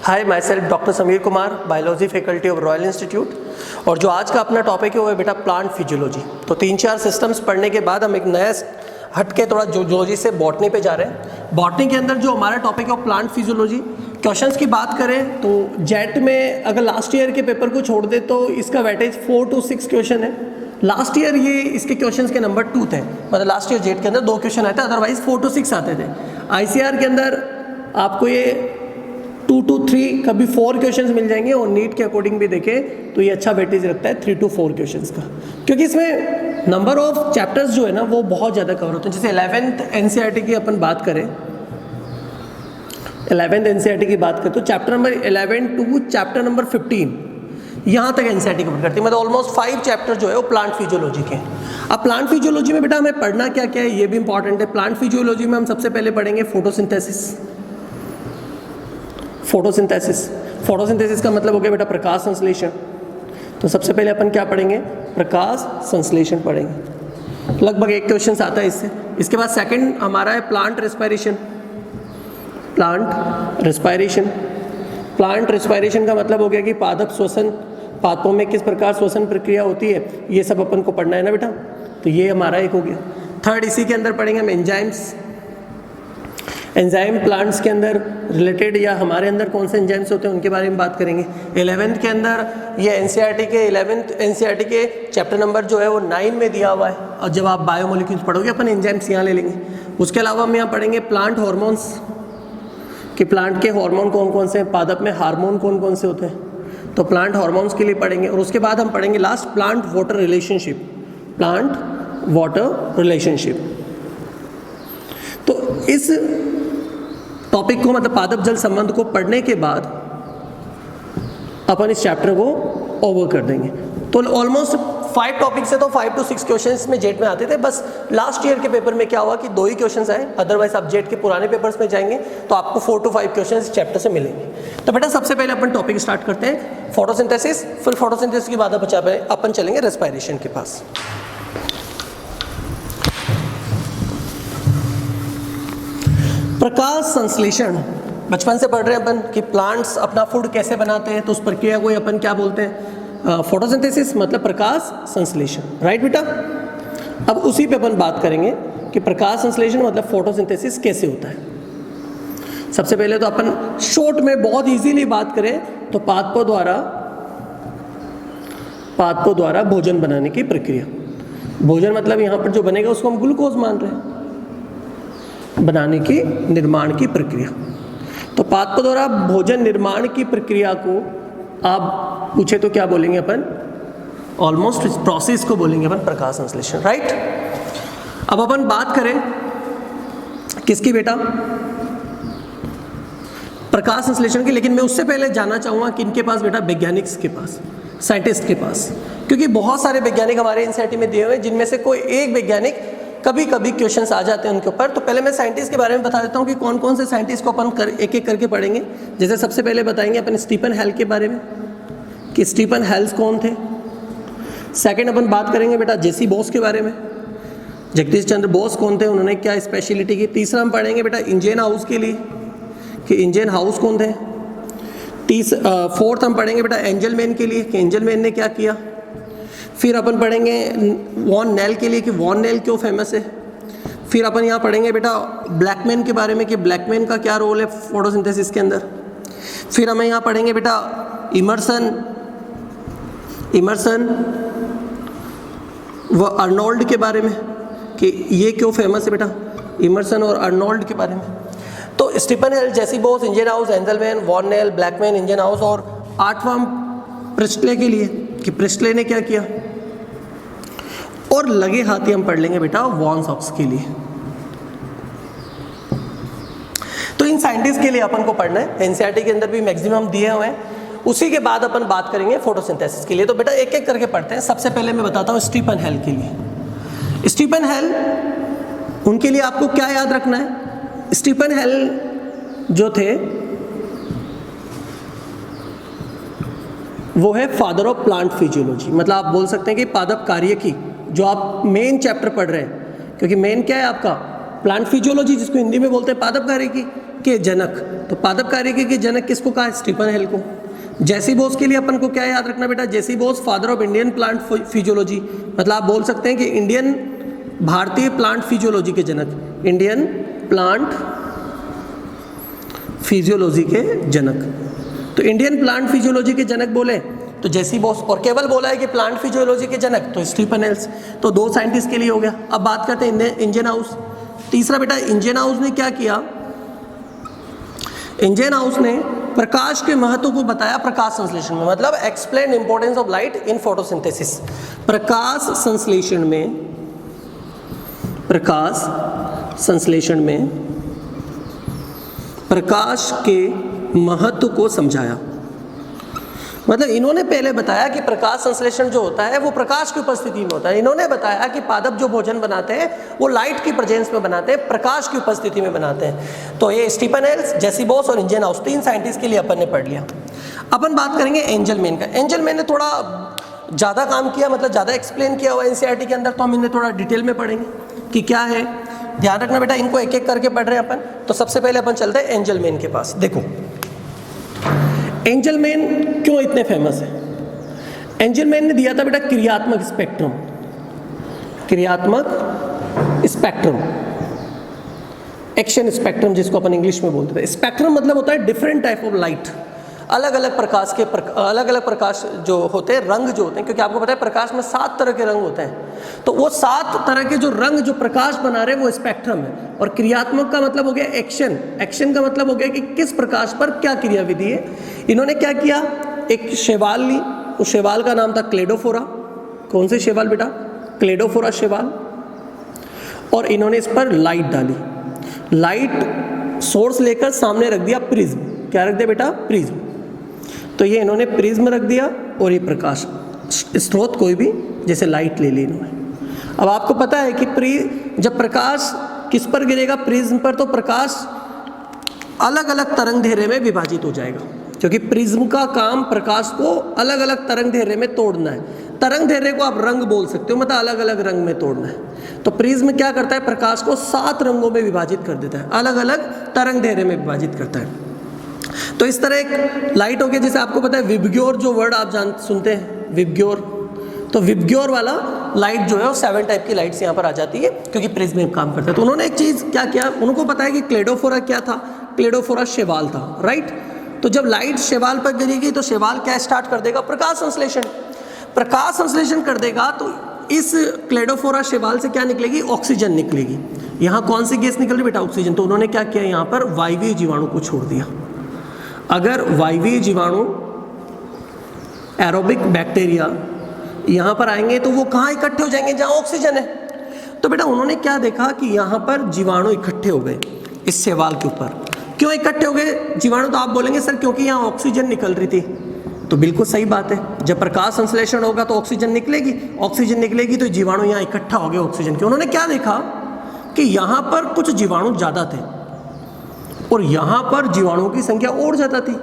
Hi, my self doctor Sameer Kumar, biology faculty of royal institute. और जो आज का अपना टॉपिक है वो है बेटा प्लांट फिजियोलॉजी। तो 3-4 सिस्टम्स पढ़ने के बाद हम एक नया हटके थोड़ा जूलॉजी से बॉटनी पे जा रहे हैं। बॉटनी के अंदर जो हमारा टॉपिक है वो प्लांट फिजियोलॉजी। क्वेश्चंस की बात करें तो जेट में अगर लास्ट ईयर के पेपर को छोड़ दे तो इसका वेटेज 4 to 6 क्वेश्चन है। लास्ट ईयर ये इसके क्वेश्चंस के नंबर 2 थे, मतलब लास्ट ईयर जेट के अंदर 2 क्वेश्चन आए थे, अदरवाइज 4 to 6 आते थे। आईसीआर के अंदर आपको ये 2 to 3 कभी 4 क्वेश्चंस मिल जाएंगे, और नीट के अकॉर्डिंग भी देखें तो ये अच्छा वेटेज रखता है 3 to 4 क्वेश्चंस का, क्योंकि इसमें नंबर ऑफ चैप्टर्स जो है ना वो बहुत ज़्यादा कवर होते हैं। जैसे 11th एनसीईआरटी की अपन बात करें, 11th एनसीईआरटी की बात करें तो chapter number 11 to chapter number 15 यहाँ तक एनसीईआरटी कवर करती है, मतलब ऑलमोस्ट 5 चैप्टर जो है वो प्लांट फिजियोलॉजी के हैं। अब प्लांट फिजियोलॉजी में बेटा हमें पढ़ना क्या क्या है ये भी इंपॉर्टेंट है। प्लांट फिजियोलॉजी में हम सबसे पहले पढ़ेंगे फोटोसिंथेसिस। फोटोसिंथेसिस का मतलब हो गया बेटा प्रकाश संश्लेषण। तो सबसे पहले अपन क्या पढ़ेंगे? प्रकाश संश्लेषण पढ़ेंगे। लगभग 1 क्वेश्चन आता है इससे। इसके बाद सेकंड हमारा है प्लांट रेस्पिरेशन। प्लांट रेस्पिरेशन का मतलब हो गया कि पादप श्वसन, पादपों में किस प्रकार श्वसन प्रक्रिया होती है, ये सब अपन को पढ़ना है ना बेटा। तो ये हमारा एक हो गया। थर्ड इसी के अंदर पढ़ेंगे हम एंजाइम्स। एंजाइम प्लांट्स के अंदर रिलेटेड या हमारे अंदर कौन से एंजाइम्स होते हैं उनके बारे में बात करेंगे। 11th के अंदर ये एनसीईआरटी के 11th एनसीईआरटी के चैप्टर नंबर जो है वो 9 में दिया हुआ है, और जब आप बायोमोलिक्यूल्स पढ़ोगे अपन एंजाइम्स यहाँ ले लेंगे। उसके अलावा हम यहाँ पढ़ेंगे प्लांट हार्मोन्स, कि प्लांट के हार्मोन कौन कौन से हैं, पादप में हार्मोन कौन कौन से होते हैं, तो प्लांट हार्मोन्स के लिए पढ़ेंगे। और उसके बाद हम पढ़ेंगे लास्ट प्लांट वाटर रिलेशनशिप। तो इस टॉपिक को, मतलब पादप जल संबंध को पढ़ने के बाद अपन इस चैप्टर को ओवर कर देंगे। तो ऑलमोस्ट 5 टॉपिक से तो 5 to 6 क्वेश्चंस में जेट में आते थे। बस लास्ट ईयर के पेपर में क्या हुआ कि 2 ही क्वेश्चंस आए, अदरवाइज आप जेट के पुराने पेपर्स में जाएंगे तो आपको 4 to 5 क्वेश्चंस इस चैप्टर से मिलेंगे। तो बेटा सबसे पहले अपन टॉपिक स्टार्ट करते हैं फोटोसिंथेसिस। फिर फोटोसिंथेसिस के बाद अपन चलेंगे रेस्पिरेशन के पास। प्रकाश संश्लेषण बचपन से पढ़ रहे हैं अपन कि प्लांट्स अपना फूड कैसे बनाते हैं, तो उस प्रक्रिया को अपन क्या बोलते हैं? फोटोसिंथेसिस, मतलब प्रकाश संश्लेषण। राइट बेटा। अब उसी पे अपन बात करेंगे कि प्रकाश संश्लेषण मतलब फोटोसिंथेसिस कैसे होता है। सबसे पहले तो अपन शॉर्ट में बहुत इजीली बात करें तो पादपों द्वारा भोजन बनाने की प्रक्रिया। भोजन मतलब यहाँ पर जो बनेगा उसको हम ग्लूकोज मान रहे हैं, बनाने की निर्माण की प्रक्रिया। तो पादपों द्वारा भोजन निर्माण की प्रक्रिया को आप पूछे तो क्या बोलेंगे अपन? ऑलमोस्ट इस प्रोसेस को बोलेंगे अपन प्रकाश संश्लेषण। राइट। अब अपन बात करें किसकी बेटा? प्रकाश संश्लेषण की। लेकिन मैं उससे पहले जानना चाहूंगा कि इनके पास बेटा वैज्ञानिक के पास, साइंटिस्ट के पास, क्योंकि बहुत सारे वैज्ञानिक हमारे एनसीईआरटी में दिए हुए हैं, जिनमें से कोई एक वैज्ञानिक कभी कभी क्वेश्चंस आ जाते हैं उनके ऊपर। तो पहले मैं साइंटिस्ट के बारे में बता देता हूँ कि कौन कौन से साइंटिस्ट को अपन एक एक करके पढ़ेंगे। जैसे सबसे पहले बताएंगे अपन स्टीफन हेल के बारे में कि स्टीफन हेल्स कौन थे। सेकंड अपन बात करेंगे बेटा जेसी बोस के बारे में, जगदीश चंद्र बोस कौन थे, उन्होंने क्या स्पेशलिटी की। तीसरा हम पढ़ेंगे बेटा इंजन हाउस के लिए कि इंजन हाउस कौन थे। फोर्थ हम पढ़ेंगे बेटा एंजल मैन के लिए कि एंजल मैन ने क्या किया। फिर अपन पढ़ेंगे वॉन नेल के लिए कि वॉन नेल क्यों फेमस है। फिर अपन यहाँ पढ़ेंगे बेटा ब्लैकमैन के बारे में कि ब्लैकमैन का क्या रोल है फोटोसिंथेसिस के अंदर। फिर हमें यहाँ पढ़ेंगे बेटा इमर्सन व अर्नोल्ड के बारे में कि ये क्यों फेमस है बेटा, इमर्सन और अर्नोल्ड के बारे में। तो Stephen Hales, J C Bose, Ingenhousz, Engelmann, Van Niel, Blackman, Ingenhousz. और 8वां प्रिस्टले के लिए कि प्रिस्टले ने क्या किया। और लगे हाथी हम पढ़ लेंगे बेटा वॉन सॉक्स के लिए। तो इन साइंटिस्ट के लिए अपन को पढ़ना है, एनसीईआरटी के अंदर भी मैक्सिमम दिए हुए हैं। उसी के बाद अपन बात करेंगे फोटोसिंथेसिस के लिए। तो बेटा एक एक करके पढ़ते हैं। सबसे पहले मैं बताता हूँ स्टीफन हेल के लिए। स्टीफन हेल, उनके लिए आपको क्या याद रखना है? स्टीफन हेल जो थे वो है फादर ऑफ प्लांट फिजियोलॉजी, मतलब आप बोल सकते हैं कि पादप कार्य की जो आप मेन चैप्टर पढ़ रहे हैं, क्योंकि मेन क्या है आपका? प्लांट फिजियोलॉजी, जिसको हिंदी में बोलते हैं पादप कार्य की, के जनक, तो पादप कार्यिकी के जनक किसको कहा? स्टीफन हेल को। जेसी बोस के लिए अपन को क्या याद रखना बेटा? J C Bose father of Indian plant physiology, मतलब आप बोल सकते हैं कि भारतीय प्लांट फिजियोलॉजी के जनक, इंडियन प्लांट फिजियोलॉजी के जनक। तो इंडियन प्लांट फिजियोलॉजी के जनक बोले तो जेसी बोस, और केवल बोला है कि प्लांट फिजियोलॉजी के जनक तो स्टीफन हेल्स। तो 2 साइंटिस्ट के लिए हो गया। अब बात करते हैं इंजनहाउस। तीसरा बेटा, इंजनहाउस ने क्या किया? इंजनहाउस ने प्रकाश के महत्व को बताया प्रकाश संश्लेषण में, मतलब explain importance of light in photosynthesis. प्रकाश संश्लेषण में प्रकाश के महत्व को समझाया। मतलब इन्होंने पहले बताया कि प्रकाश संश्लेषण जो होता है वो प्रकाश की उपस्थिति में होता है। इन्होंने बताया कि पादप जो भोजन बनाते हैं वो लाइट की प्रेजेंस में बनाते हैं, प्रकाश की उपस्थिति में बनाते हैं। तो ये स्टीफन हेल्स, जेसी बोस और इंजनहाउस 3 साइंटिस्ट के लिए अपन ने पढ़ लिया। अपन बात करेंगे एंजलमैन का। एंजलमैन ने थोड़ा ज़्यादा काम किया, मतलब ज़्यादा एक्सप्लेन किया हुआ एनसीईआरटी के अंदर, तो हम इन्हें थोड़ा डिटेल में पढ़ेंगे कि क्या है। ध्यान रखना बेटा, इनको एक एक करके पढ़ रहे हैं अपन। तो सबसे पहले अपन चलते हैं एंजलमैन के पास। देखो एंजलमैन क्यों इतने फेमस है? एंजलमैन ने दिया था बेटा क्रियात्मक स्पेक्ट्रम, एक्शन स्पेक्ट्रम जिसको अपन इंग्लिश में बोलते थे। स्पेक्ट्रम मतलब होता है डिफरेंट टाइप ऑफ लाइट, अलग अलग प्रकाश जो होते हैं, रंग जो होते हैं, क्योंकि आपको पता है प्रकाश में 7 तरह के रंग होते हैं। तो वो 7 तरह के जो रंग जो प्रकाश बना रहे हैं वो स्पेक्ट्रम है। और क्रियात्मक का मतलब हो गया एक्शन का मतलब हो गया कि किस प्रकाश पर क्या क्रियाविधि है। इन्होंने क्या किया, एक शैवाल ली, उस शैवाल का नाम था क्लेडोफोरा। कौन से शैवाल बेटा? क्लेडोफोरा शैवाल। और इन्होंने इस पर लाइट डाली, लाइट सोर्स लेकर सामने रख दिया प्रिज्म। क्या रख दिया बेटा? प्रिज्म। तो ये इन्होंने प्रिज्म रख दिया और ये प्रकाश स्रोत कोई भी जैसे लाइट ले ली इन्होंने। अब आपको पता है कि जब प्रकाश किस पर गिरेगा? प्रिज्म पर। तो प्रकाश अलग अलग तरंग घेरे में विभाजित हो जाएगा, क्योंकि प्रिज्म का काम प्रकाश को अलग अलग तरंग घेरे में तोड़ना है। तरंग घेरे को आप रंग बोल सकते हो, मतलब अलग अलग रंग में तोड़ना है। तो प्रिज्म क्या करता है? प्रकाश को 7 रंगों में विभाजित कर देता है, अलग अलग तरंग घेरे में विभाजित करता है। तो इस तरह एक लाइट हो गया, जैसे आपको पता है विबग्योर जो वर्ड आप सुनते हैं, विबग्योर। तो विबग्योर वाला लाइट जो है वो 7 टाइप की लाइट्स यहाँ पर आ जाती है, क्योंकि प्रिज्म में काम करता है। तो उन्होंने एक चीज़ क्या किया, उनको पता है कि क्लेडोफोरा क्या था? क्लेडोफोरा शैवाल था, राइट। तो जब लाइट शैवाल पर गिरेगी तो शैवाल क्या स्टार्ट कर देगा? प्रकाश संश्लेषण। प्रकाश संश्लेषण कर देगा तो इस क्लेडोफोरा शैवाल से क्या निकलेगी? ऑक्सीजन निकलेगी। यहाँ कौन सी गैस निकल रही बेटा? ऑक्सीजन। तो उन्होंने क्या किया, यहाँ पर वायवीय जीवाणु को छोड़ दिया। अगर वायवीय जीवाणु एरोबिक बैक्टीरिया यहाँ पर आएंगे तो वो कहाँ इकट्ठे हो जाएंगे? जहाँ ऑक्सीजन है। तो बेटा उन्होंने क्या देखा कि यहाँ पर जीवाणु इकट्ठे हो गए इस शैवाल के ऊपर। क्यों इकट्ठे हो गए जीवाणु? तो आप बोलेंगे सर क्योंकि यहाँ ऑक्सीजन निकल रही थी। तो बिल्कुल सही बात है, जब प्रकाश संश्लेषण होगा तो ऑक्सीजन निकलेगी, ऑक्सीजन निकलेगी तो जीवाणु यहाँ इकट्ठा हो गए ऑक्सीजन के। उन्होंने क्या देखा कि यहाँ पर कुछ जीवाणु ज़्यादा थे और यहाँ पर जीवाणुओं की संख्या और ज़्यादा थी।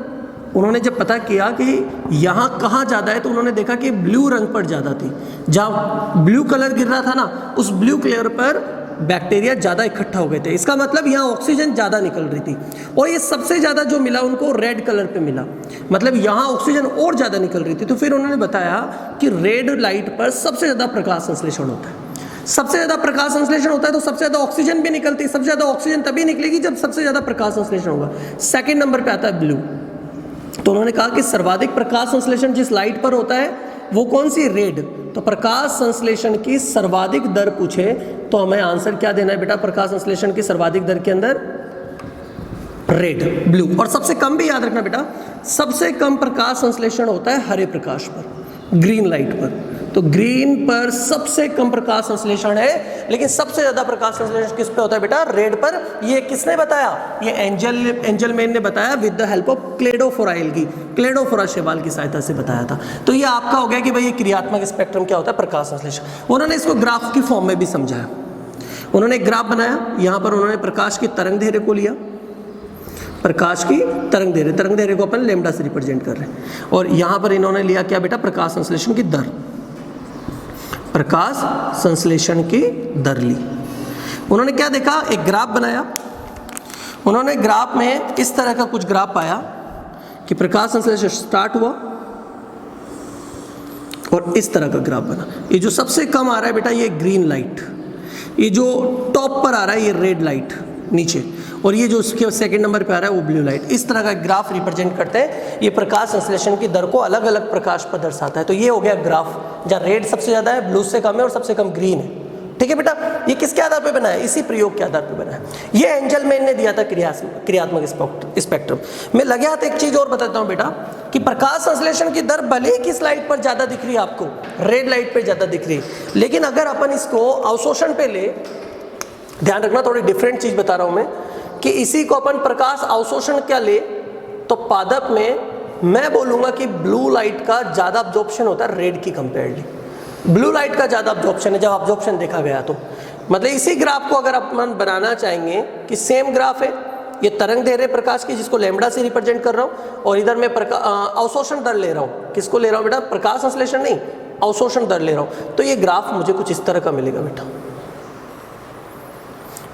उन्होंने जब पता किया कि यहाँ कहाँ ज़्यादा है तो उन्होंने देखा कि ब्लू रंग पर ज़्यादा थी। जहाँ ब्लू कलर गिर रहा था ना, उस ब्लू कलर पर बैक्टीरिया ज़्यादा इकट्ठा हो गए थे। इसका मतलब यहाँ ऑक्सीजन ज़्यादा निकल रही थी। और ये सबसे ज़्यादा जो मिला उनको रेड कलर पे मिला, मतलब यहाँ ऑक्सीजन और ज़्यादा निकल रही थी। तो फिर उन्होंने बताया कि रेड लाइट पर सबसे ज़्यादा प्रकाश संश्लेषण होता है। सबसे ज़्यादा प्रकाश संश्लेषण होता है तो सबसे ज़्यादा ऑक्सीजन भी निकलती है। सबसे ज़्यादा ऑक्सीजन तभी निकलेगी जब सबसे ज़्यादा प्रकाश संश्लेषण होगा। सेकंड नंबर पे आता है ब्लू। तो उन्होंने कहा कि सर्वाधिक प्रकाश संश्लेषण जिस लाइट पर होता है वो कौन सी? रेड। तो प्रकाश संश्लेषण की सर्वाधिक दर पूछे तो हमें आंसर क्या देना है बेटा? प्रकाश संश्लेषण की सर्वाधिक दर के अंदर रेड, ब्लू। और सबसे कम भी याद रखना बेटा, सबसे कम प्रकाश संश्लेषण होता है हरे प्रकाश पर, ग्रीन लाइट पर। तो ग्रीन पर सबसे कम प्रकाश संश्लेषण है, लेकिन सबसे ज़्यादा प्रकाश संश्लेषण किस पे होता है बेटा? रेड पर। ये किसने बताया? ये एंजलमैन ने बताया with the help of Cladophora algae, Cladophora शैवाल की सहायता से बताया था। तो ये आपका हो गया कि भाई ये क्रियात्मक स्पेक्ट्रम क्या होता है? प्रकाश संश्लेषण। उन्होंने इसको ग्राफ की फॉर्म में भी समझाया। उन्होंने एक ग्राफ बनाया, यहाँ पर उन्होंने प्रकाश की तरंग दैर्घ्य को लिया, प्रकाश की तरंग दैर्घ्य को अपन लैम्डा से रिप्रेजेंट कर रहे हैं। और यहाँ पर इन्होंने लिया क्या बेटा? प्रकाश संश्लेषण की दर, प्रकाश संश्लेषण की दर ली। उन्होंने क्या देखा? एक ग्राफ बनाया उन्होंने ग्राफ में इस तरह का कुछ ग्राफ पाया कि प्रकाश संश्लेषण स्टार्ट हुआ और इस तरह का ग्राफ बना। ये जो सबसे कम आ रहा है बेटा ये ग्रीन लाइट, ये जो टॉप पर आ रहा है ये रेड लाइट नीचे, और ये जो उसके सेकंड नंबर पे आ रहा है वो ब्लू लाइट। इस तरह का ग्राफ रिप्रेजेंट करते हैं। ये प्रकाश संश्लेषण की दर को अलग अलग प्रकाश पर दर्शाता है। तो ये हो गया ग्राफ जहाँ रेड सबसे ज़्यादा है, ब्लू से कम है और सबसे कम ग्रीन है। ठीक है बेटा, ये किसके आधार पे बना है? इसी प्रयोग के आधार पे बना है। ये एंजलमैन ने दिया था क्रियात्मक स्पेक्ट्रम में। लगे हाथ एक चीज और बताता हूँ बेटा कि प्रकाश संश्लेषण की दर भले ही किस लाइट पर ज्यादा दिख रही है आपको, रेड लाइट पे ज्यादा दिख रही है, लेकिन अगर अपन इसको अवशोषण पे ले, ध्यान रखना थोड़ी डिफरेंट चीज बता रहा हूं मैं, कि इसी को अपन प्रकाश अवशोषण क्या ले तो पादप में मैं बोलूंगा कि ब्लू लाइट का ज्यादा अब्जॉर्प्शन होता है रेड की कंपेयरली। ब्लू लाइट का ज्यादा अब्जॉर्प्शन है जब अब्जॉर्प्शन देखा गया तो। मतलब इसी ग्राफ को अगर अपन बनाना चाहेंगे कि सेम ग्राफ है, ये तरंग दे रहे प्रकाश की जिसको लैम्बडा से रिप्रेजेंट कर रहा हूँ, और इधर मैं अवशोषण दर ले रहा हूँ। किसको ले रहा हूँ बेटा? प्रकाश संश्लेषण नहीं, अवशोषण दर ले रहा हूँ। तो ये ग्राफ मुझे कुछ इस तरह का मिलेगा बेटा।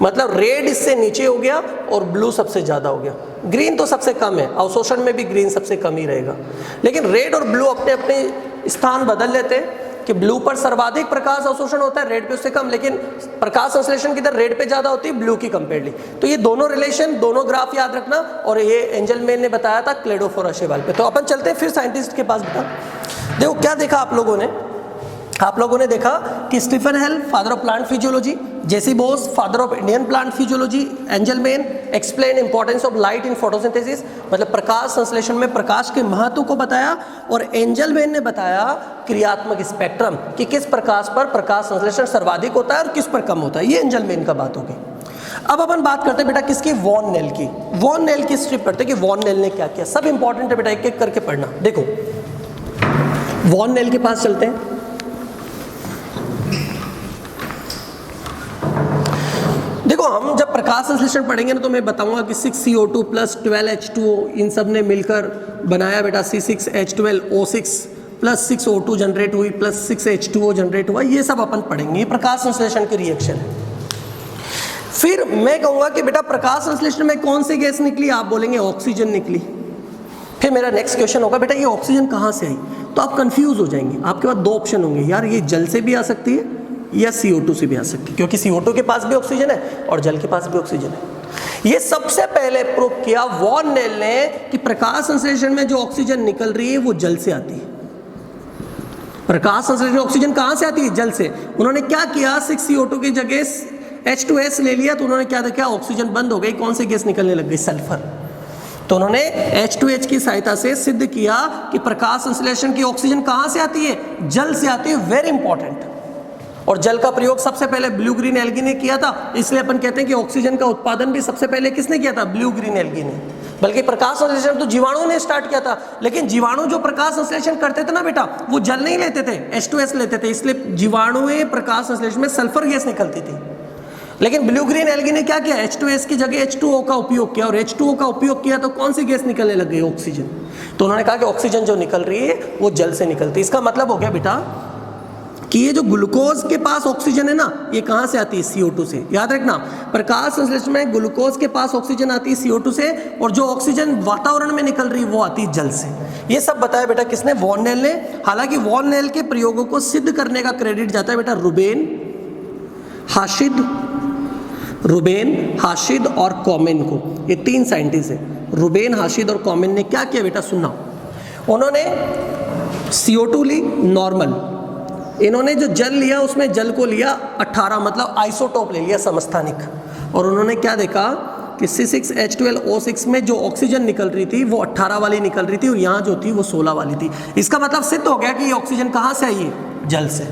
मतलब रेड इससे नीचे हो गया और ब्लू सबसे ज्यादा हो गया। ग्रीन तो सबसे कम है, अवशोषण में भी ग्रीन सबसे कम ही रहेगा, लेकिन रेड और ब्लू अपने अपने स्थान बदल लेते हैं कि ब्लू पर सर्वाधिक प्रकाश अवशोषण होता है, रेड पे उससे कम, लेकिन प्रकाश संश्लेषण की दर रेड पे ज्यादा होती है ब्लू की कंपेयरली। तो ये दोनों रिलेशन, दोनों ग्राफ याद रखना। और ये एंजलमैन ने बताया था क्लेडोफोर अशेवाल पे। तो अपन चलते हैं फिर साइंटिस्ट के पास बेटा। देखो क्या देखा आप लोगों ने? आप लोगों ने देखा कि Stephen Hale father of plant physiology, J C Bose father of Indian plant physiology, Engelmann explain importance of light in photosynthesis, मतलब प्रकाश संश्लेषण में प्रकाश के महत्व को बताया, और एंजलमैन ने बताया क्रियात्मक स्पेक्ट्रम कि किस प्रकाश पर प्रकाश संश्लेषण सर्वाधिक होता है और किस पर कम होता है। ये एंजलमैन का बात होगी। अब अपन बात करते हैं बेटा किसकी? वॉन नेल की। वॉन नेल की स्ट्रिप पढ़ते कि वॉन नेल ने क्या किया। सब इंपॉर्टेंट है बेटा, एक एक करके पढ़ना। देखो वॉन नेल के पास चलते हैं। देखो हम जब प्रकाश संश्लेषण पढ़ेंगे ना तो मैं बताऊंगा कि 6CO2 प्लस 12H2O इन सब ने मिलकर बनाया बेटा C6H12O6 प्लस 6O2 जनरेट हुई प्लस 6H2O जनरेट हुआ। ये सब अपन पढ़ेंगे, ये प्रकाश संश्लेषण की रिएक्शन है। फिर मैं कहूंगा कि बेटा प्रकाश संश्लेषण में कौन सी गैस निकली? आप बोलेंगे ऑक्सीजन निकली। फिर मेरा नेक्स्ट क्वेश्चन होगा बेटा ये ऑक्सीजन कहाँ से आई? तो आप कंफ्यूज हो जाएंगे। आपके पास दो ऑप्शन होंगे, यार ये जल से भी आ सकती है या CO2 से भी आ सकती है, क्योंकि CO2 के पास भी ऑक्सीजन है और जल के पास भी ऑक्सीजन है। ये सबसे पहले प्रूव किया वॉन नेल ने कि प्रकाश संश्लेषण में जो ऑक्सीजन निकल रही है वो जल से आती है। प्रकाश संश्लेषण ऑक्सीजन कहां से आती है? जल से। उन्होंने क्या किया? 6CO2 की जगह H2S ले लिया, तो उन्होंने क्या देखा? ऑक्सीजन बंद हो गई। कौन सी गैस निकलने लग गई? सल्फर। तो उन्होंने H2H की सहायता से सिद्ध किया कि प्रकाश संश्लेषण की ऑक्सीजन कहां से आती है? जल से आती है। Very important. और जल का प्रयोग सबसे पहले ब्लू ग्रीन एल्गी ने किया था, इसलिए अपन कहते हैं कि ऑक्सीजन का उत्पादन भी सबसे पहले किसने किया था? ब्लू ग्रीन एल्गी ने। बल्कि प्रकाश संश्लेषण तो जीवाणु ने स्टार्ट किया था, लेकिन जीवाणु जो प्रकाश संश्लेषण करते थे ना बेटा, वो जल नहीं लेते थे, H2S लेते थे, इसलिए जीवाणु प्रकाश संश्लेषण में सल्फर गैस निकलती थी। लेकिन ब्लू ग्रीन एल्गी ने क्या किया? H2S की जगह H2O का उपयोग किया, और H2O का उपयोग किया तो कौन सी गैस निकलने लग गई? ऑक्सीजन। तो उन्होंने कहा कि ऑक्सीजन जो निकल रही है वो जल से निकलती है। इसका मतलब हो गया बेटा कि ये जो ग्लूकोज के पास ऑक्सीजन है ना, ये कहां से आती है? CO2 से। याद रखना, प्रकाश संश्लेषण में ग्लूकोज के पास ऑक्सीजन आती है CO2 से, और जो ऑक्सीजन वातावरण में निकल रही है वो आती है जल से। ये सब बताया बेटा किसने? वॉन नेल ने। हालांकि वॉन नेल के प्रयोगों को सिद्ध करने का क्रेडिट जाता है बेटा रुबेन, हाशिद और कॉमेन को। ये तीन साइंटिस्ट हैं, रुबेन, हाशिद और कॉमेन ने क्या किया बेटा? सुनना। उन्होंने CO2 ली नॉर्मल, इन्होंने जो जल लिया उसमें जल को लिया 18, मतलब आइसोटोप ले लिया समस्थानिक, और उन्होंने क्या देखा कि C6H12O6 में जो ऑक्सीजन निकल रही थी वो 18 वाली निकल रही थी, और यहाँ जो थी वो 16 वाली थी। इसका मतलब सिद्ध हो गया कि ये ऑक्सीजन कहाँ से आई है? जल से।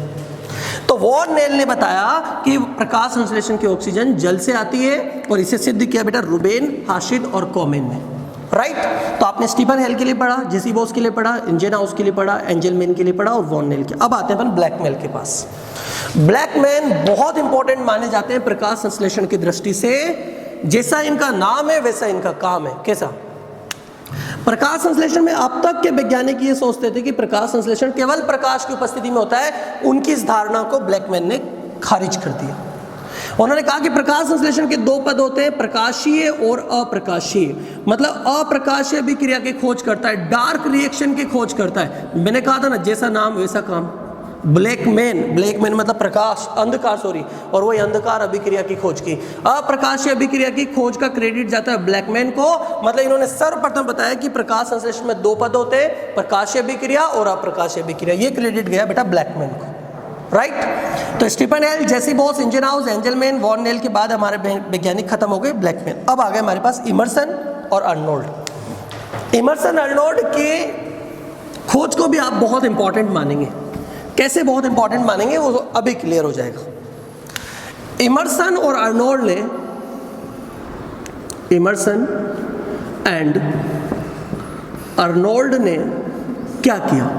तो वॉन नेल ने बताया कि प्रकाश संश्लेषण की ऑक्सीजन जल से आती है, और इसे सिद्ध किया बेटा रुबेन, हाशिद और कॉमेन ने। राइट। तो आपने स्टीफन हेल के लिए पढ़ा, जेसी बोस के लिए पढ़ा, इंजेनहाउस के लिए पढ़ा, एंजलमैन के लिए पढ़ा और वॉन नेल के। अब आते हैं अपन ब्लैकमैन के पास। ब्लैकमैन बहुत इंपॉर्टेंट माने जाते हैं प्रकाश संश्लेषण की दृष्टि से। जैसा इनका नाम है वैसा इनका काम है। कैसा? प्रकाश संश्लेषण में अब तक के वैज्ञानिक ये सोचते थे कि प्रकाश संश्लेषण केवल प्रकाश की उपस्थिति में होता है। उनकी इस धारणा को ब्लैकमैन ने खारिज कर दिया। उन्होंने कहा कि प्रकाश संश्लेषण के दो पद होते हैं, प्रकाशीय और अप्रकाशीय। मतलब अप्रकाशीय अभिक्रिया की खोज करता है, डार्क रिएक्शन की खोज करता है। मैंने कहा था ना, जैसा नाम वैसा काम। ब्लैकमैन मतलब प्रकाश, अंधकार सॉरी, और वही अंधकार अभिक्रिया की खोज की। अप्रकाशीय अभिक्रिया की खोज का क्रेडिट जाता है ब्लैकमैन को। मतलब इन्होंने सर्वप्रथम बताया कि प्रकाश संश्लेषण में दो पद होते हैं, प्रकाशीय अभिक्रिया और अप्रकाशीय अभिक्रिया। ये क्रेडिट गया बेटा ब्लैकमैन को, राइट। तो Stephen Hales, J C Bose, इंजनहाउस, Angelman, von nail के बाद हमारे वैज्ञानिक खत्म हो गए, ब्लैकमैन। अब आ गए हमारे पास इमर्सन और अर्नोल्ड। इमर्सन अर्नोल्ड के खोज को भी आप बहुत इंपॉर्टेंट मानेंगे। कैसे बहुत इंपॉर्टेंट मानेंगे वो अभी क्लियर हो जाएगा। इमर्सन और अर्नोल्ड ने, इमर्सन एंड अर्नोल्ड ने क्या किया?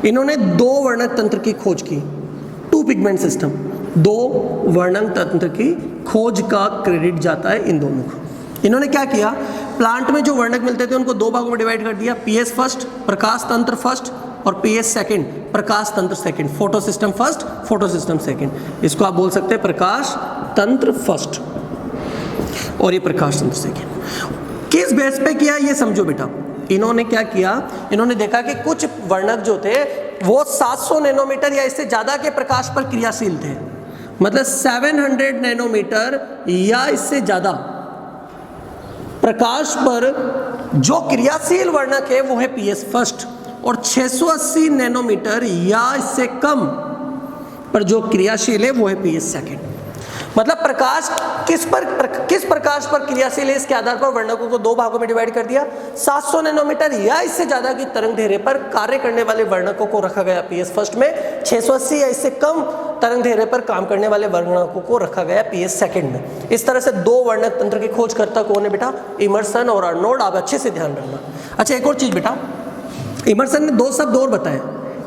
इन्होंने दो वर्णक तंत्र की खोज की, टू पिगमेंट सिस्टम। दो वर्णक तंत्र की खोज का क्रेडिट जाता है इन दोनों को। इन्होंने क्या किया? प्लांट में जो वर्णक मिलते थे उनको दो भागों में डिवाइड कर दिया, पीएस फर्स्ट प्रकाश तंत्र फर्स्ट और पीएस सेकंड प्रकाश तंत्र second, photo system first photo system second. इसको आप बोल सकते हैं प्रकाश तंत्र फर्स्ट और ये प्रकाश तंत्र सेकंड। किस बेस पे किया ये समझो बेटा। इन्होंने क्या किया? इन्होंने देखा कि कुछ वर्णक जो थे वो 700 नैनोमीटर या इससे ज़्यादा के प्रकाश पर क्रियाशील थे। मतलब 700 नैनोमीटर या इससे ज़्यादा प्रकाश पर जो क्रियाशील वर्णक है वो है पीएस फर्स्ट, और 680 नैनोमीटर या इससे कम पर जो क्रियाशील है वो है पीएस सेकंड। मतलब प्रकाश किस प्रकाश पर क्रियाशील है इसके आधार पर वर्णकों को दो भागों में डिवाइड कर दिया। 700 नैनोमीटर या इससे ज्यादा की तरंग दैर्ध्य पर कार्य करने वाले वर्णकों को रखा गया पीएस फर्स्ट में, 680 या इससे कम तरंग दैर्ध्य पर काम करने वाले वर्णकों को रखा गया पीएस सेकंड में। इस तरह से दो वर्णक तंत्र की खोजकर्ता कौन है बेटा? इमर्सन और अर्नोल्ड। आप अच्छे से ध्यान रखना। अच्छा, एक और चीज बेटा, इमर्सन ने दो शब्द और बताए।